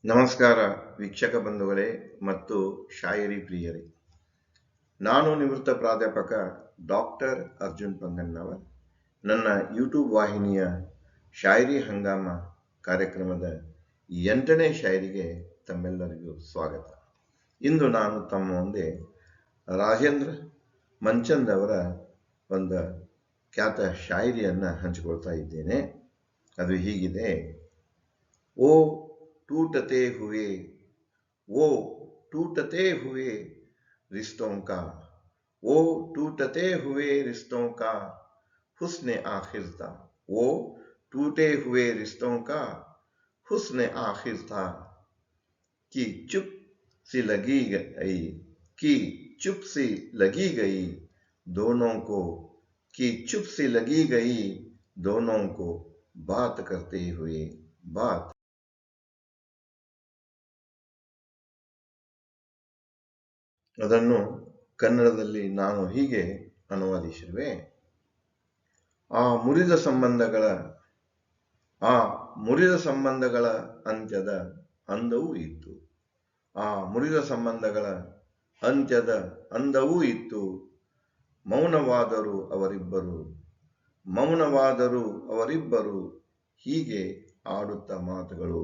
ನಮಸ್ಕಾರ ವೀಕ್ಷಕ ಬಂಧುಗಳೇ ಮತ್ತು ಶಾಯರಿ ಪ್ರಿಯರೇ. ನಾನು ನಿವೃತ್ತ ಪ್ರಾಧ್ಯಾಪಕ ಡಾಕ್ಟರ್ ಅರ್ಜುನ್ ಪಂಗನ್ನವರ್. ನನ್ನ ಯೂಟ್ಯೂಬ್ ವಾಹಿನಿಯ ಶಾಯರಿ ಹಂಗಾಮ ಕಾರ್ಯಕ್ರಮದ 8ನೇ ಶಾಯರಿಗೆ ತಮ್ಮೆಲ್ಲರಿಗೂ ಸ್ವಾಗತ. ಇಂದು ನಾನು ತಮ್ಮ ಮುಂದೆ ರಾಜೇಂದ್ರ ಮಂಚಂದ್ ಅವರ ಒಂದು ಖ್ಯಾತ ಶಾಯರಿಯನ್ನು ಹಂಚಿಕೊಳ್ತಾ ಇದ್ದೇನೆ. ಅದು ಹೀಗಿದೆ. ಓ टूटते हुए रिश्तों का, वो टूटते हुए रिश्तों का हुस्न आखिर था, वो टूटे हुए रिश्तों का हुस्न आखिर था, कि चुप सी लगी गई दोनों को, कि चुप सी लगी गई दोनों को बात करते हुए बात. ಅದನ್ನು ಕನ್ನಡದಲ್ಲಿ ನಾನು ಹೀಗೆ ಅನುವಾದಿಸಿರುವೆ. ಆ ಮುರಿದ ಸಂಬಂಧಗಳ ಅಂತ್ಯದ ಅಂದವೂ ಇತ್ತು. ಆ ಮುರಿದ ಸಂಬಂಧಗಳ ಅಂತ್ಯದ ಅಂದವೂ ಇತ್ತು. ಮೌನವಾದರು ಅವರಿಬ್ಬರು ಹೀಗೆ ಆಡುತ್ತ ಮಾತುಗಳು.